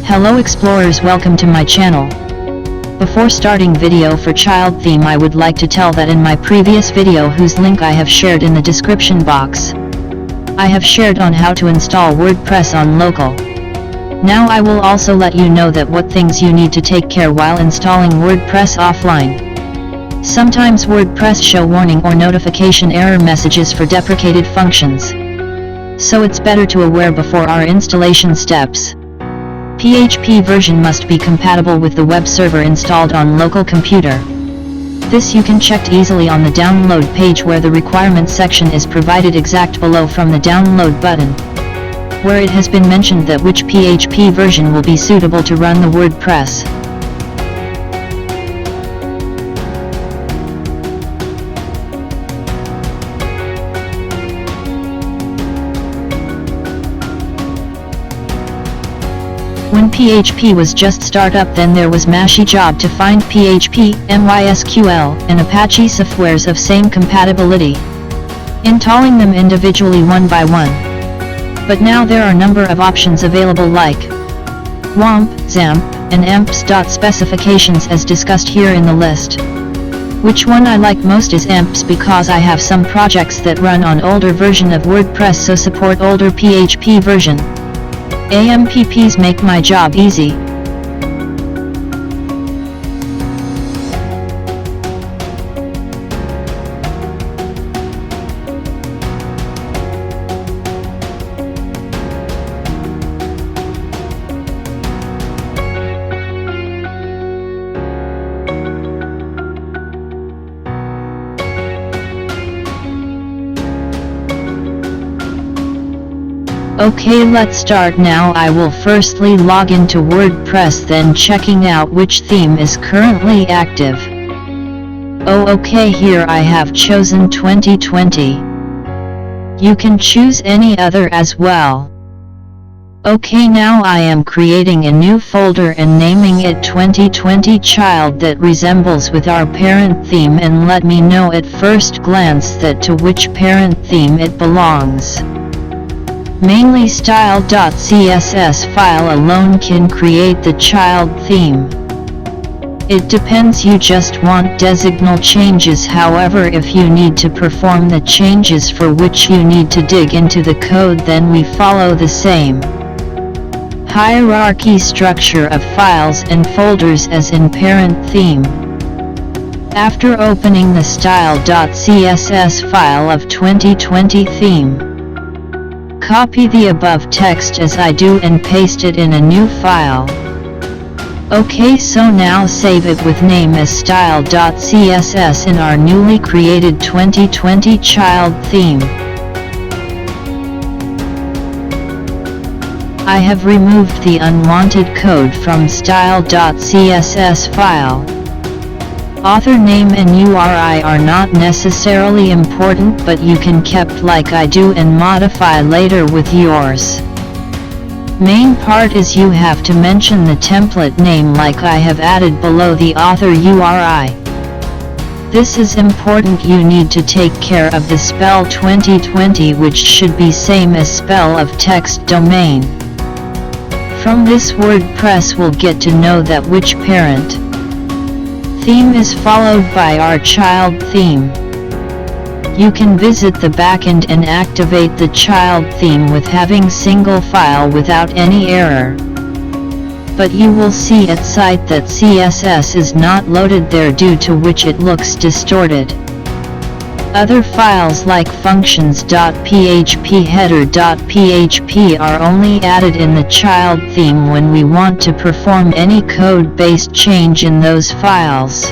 Hello explorers, welcome to my channel. Before starting video for child theme, I would like to tell that in my previous video, whose link I have shared in the description box, I have shared on how to install WordPress on local. Now I will also let you know that what things you need to take care while installing WordPress offline. Sometimes WordPress show warning or notification error messages for deprecated functions. So it's better to aware before our installation steps. PHP version must be compatible with the web server installed on local computer. This you can check easily on the download page, where the requirements section is provided exact below from the download button, where it has been mentioned that which PHP version will be suitable to run the WordPress. When PHP was just start up, then there was mashy job to find PHP, MySQL, and Apache softwares of same compatibility, installing them individually one by one. But now there are number of options available like WAMP, XAMPP, and AMPS. Specifications as discussed here in the list. Which one I like most is AMPS, because I have some projects that run on older version of WordPress, so support older PHP version. AMPPs make my job easy. Okay, let's start now. I will firstly log into WordPress, then checking out which theme is currently active. Okay, here I have chosen 2020. You can choose any other as well. Okay, now I am creating a new folder and naming it 2020 Child, that resembles with our parent theme, and let me know at first glance that to which parent theme it belongs. Mainly style.css file alone can create the child theme. It depends, you just want designal changes. However, if you need to perform the changes for which you need to dig into the code, then we follow the same hierarchy structure of files and folders as in parent theme. After opening the style.css file of 2020 theme, copy the above text as I do and paste it in a new file. Okay, so now save it with name as style.css in our newly created 2020 child theme. I have removed the unwanted code from style.css file. Author name and URI are not necessarily important, but you can keep like I do and modify later with yours. Main part is you have to mention the template name like I have added below the author URI. This is important. You need to take care of the spell 2020, which should be same as spell of text domain. From this, WordPress will get to know that which parent theme is followed by our child theme. You can visit the backend and activate the child theme with having single file without any error. But you will see at site that CSS is not loaded there, due to which it looks distorted. Other files like functions.php, header.php are only added in the child theme when we want to perform any code-based change in those files,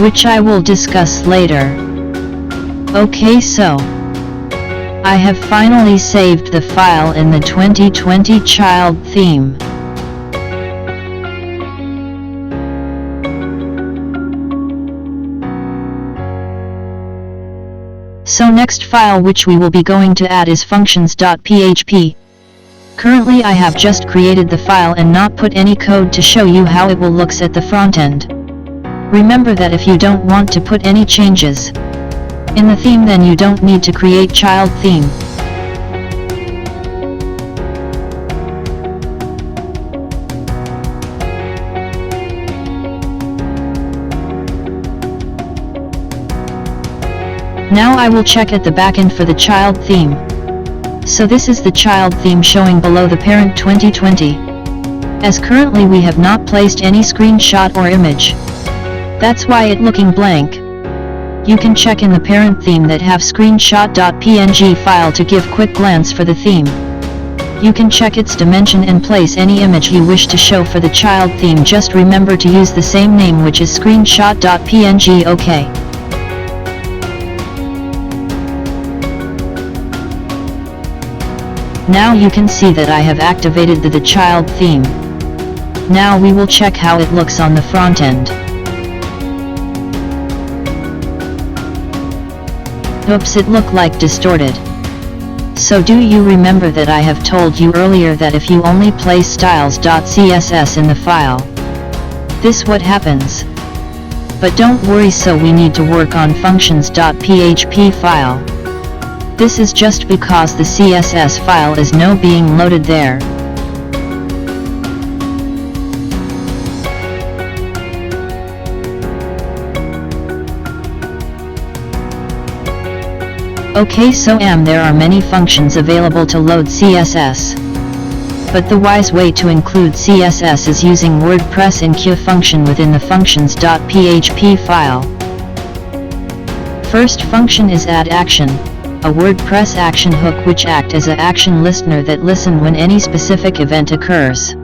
which I will discuss later. Okay, so I have finally saved the file in the 2020 child theme. So next file which we will be going to add is functions.php. Currently I have just created the file and not put any code to show you how it will looks at the front end. Remember that if you don't want to put any changes in the theme, then you don't need to create child theme. Now I will check at the backend for the child theme. So this is the child theme showing below the parent 2020. As currently we have not placed any screenshot or image. That's why it looking blank. You can check in the parent theme that have screenshot.png file to give quick glance for the theme. You can check its dimension and place any image you wish to show for the child theme. Just remember to use the same name, which is screenshot.png. OK. Now you can see that I have activated the child theme. Now we will check how it looks on the front end. Oops, it looked like distorted. So do you remember that I have told you earlier that if you only place styles.css in the file, this what happens. But don't worry, so we need to work on functions.php file. This is just because the CSS file is no being loaded there. Okay, so there are many functions available to load CSS. But the wise way to include CSS is using Wordpress enqueue function within the functions.php file. First function is add action, a WordPress action hook which act as an action listener that listen when any specific event occurs.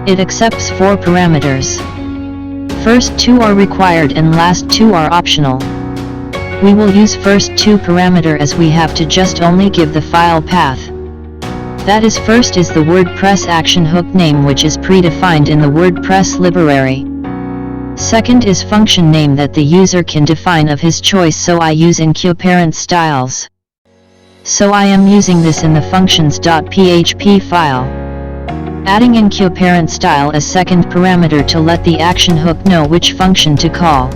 It accepts 4 parameters. First 2 are required and last 2 are optional. We will use first 2 parameter as we have to just only give the file path. That is, first is the WordPress action hook name, which is predefined in the WordPress library. Second is function name that the user can define of his choice, so I use enqueue parent styles. So I am using this in the functions.php file. Adding enqueue parent style as second parameter to let the action hook know which function to call.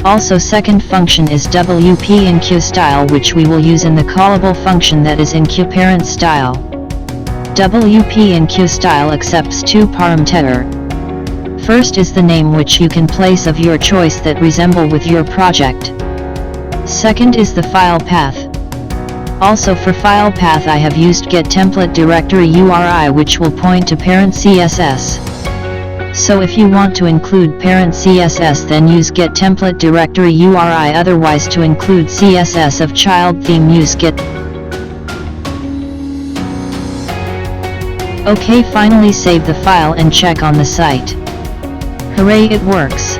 Also, second function is WP enqueue style, which we will use in the callable function that is enqueue parent style. WP enqueue style accepts 2 parameter. First is the name, which you can place of your choice that resemble with your project. Second is the file path. Also for file path I have used get template directory URI, which will point to parent CSS. So if you want to include parent CSS, then use get template directory URI, otherwise to include CSS of child theme use get. Okay, finally save the file and check on the site. Hooray, it works!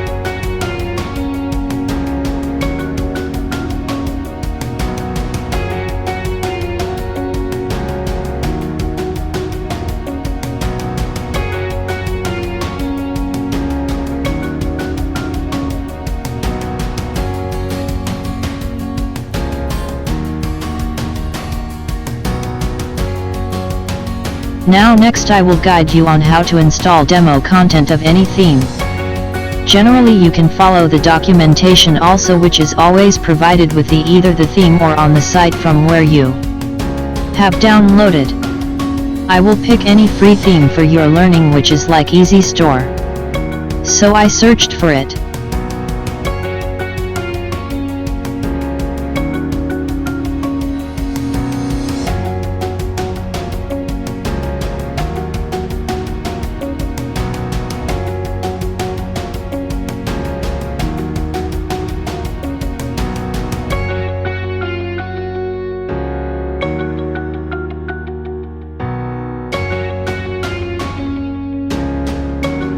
Now next I will guide you on how to install demo content of any theme. Generally you can follow the documentation also, which is always provided with either the theme or on the site from where you have downloaded. I will pick any free theme for your learning, which is like Easy Store. So I searched for it.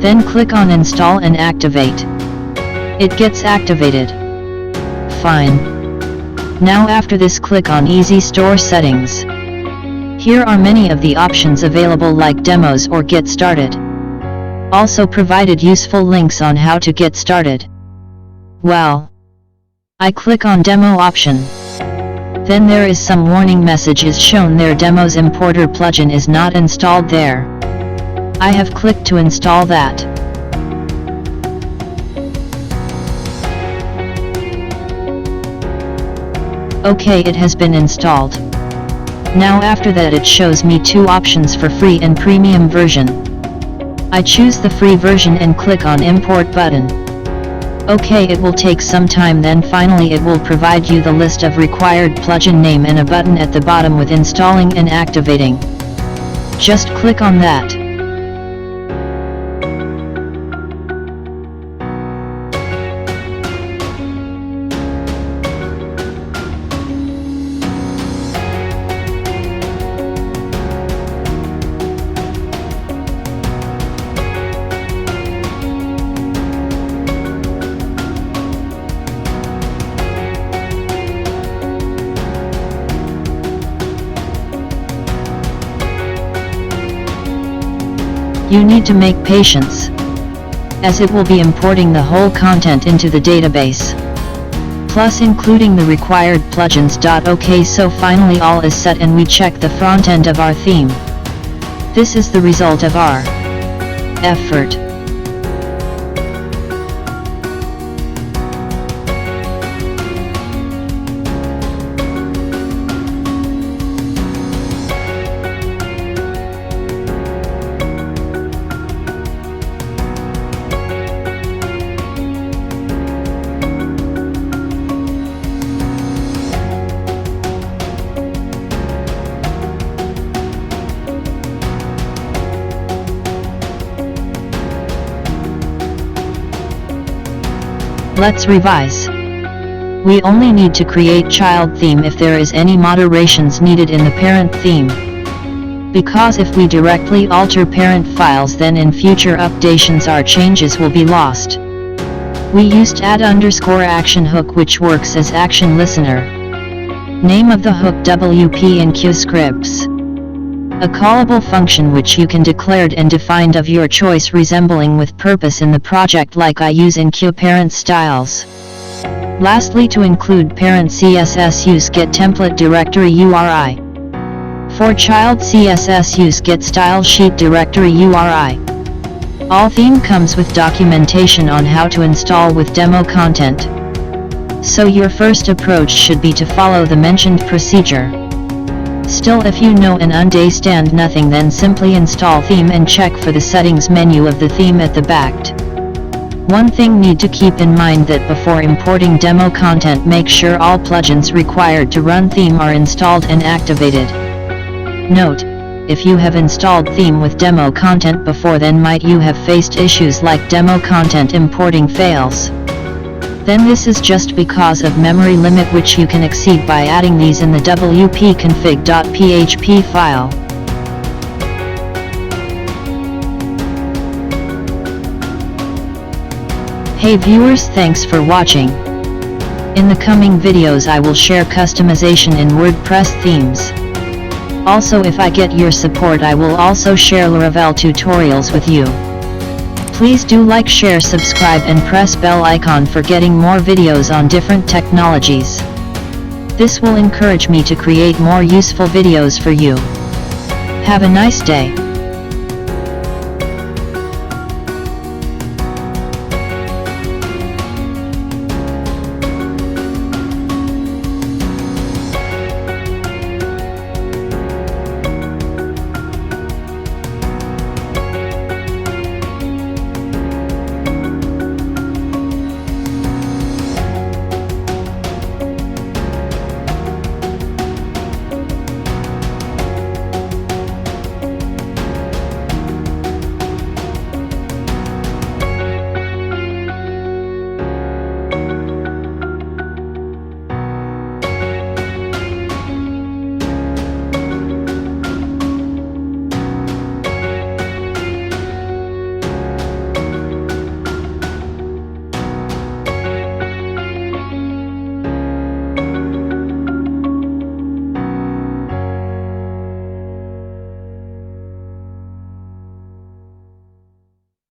Then click on Install and Activate. It gets activated. Fine. Now after this click on Easy Store Settings. Here are many of the options available like demos or get started. Also provided useful links on how to get started. Well, I click on demo option. Then there is some warning message is shown there, demos importer plugin is not installed there. I have clicked to install that. Okay, it has been installed. Now after that it shows me two options for free and premium version. I choose the free version and click on import button. Okay, it will take some time, then finally it will provide you the list of required plugin name and a button at the bottom with installing and activating. Just click on that. You need to make patience, as it will be importing the whole content into the database, plus including the required plugins. OK, so finally all is set and we check the front end of our theme. This is the result of our effort. Let's revise. We only need to create child theme if there is any moderations needed in the parent theme. Because if we directly alter parent files, then in future updations our changes will be lost. We used add_action hook, which works as action listener. Name of the hook WP in Q scripts. A callable function which you can declared and defined of your choice, resembling with purpose in the project like I use in Q parent styles. Lastly, to include parent CSS, use get template directory URI. For child CSS, use get style sheet directory URI. All theme comes with documentation on how to install with demo content. So your first approach should be to follow the mentioned procedure. Still, if you know and understand nothing, then simply install theme and check for the settings menu of the theme at the back. One thing need to keep in mind that before importing demo content, make sure all plugins required to run theme are installed and activated. Note, if you have installed theme with demo content before, then might you have faced issues like demo content importing fails. Then this is just because of memory limit, which you can exceed by adding these in the wp-config.php file. Hey viewers, thanks for watching. In the coming videos I will share customization in WordPress themes. Also, if I get your support, I will also share Laravel tutorials with you. Please do like, share, subscribe and press bell icon for getting more videos on different technologies. This will encourage me to create more useful videos for you. Have a nice day.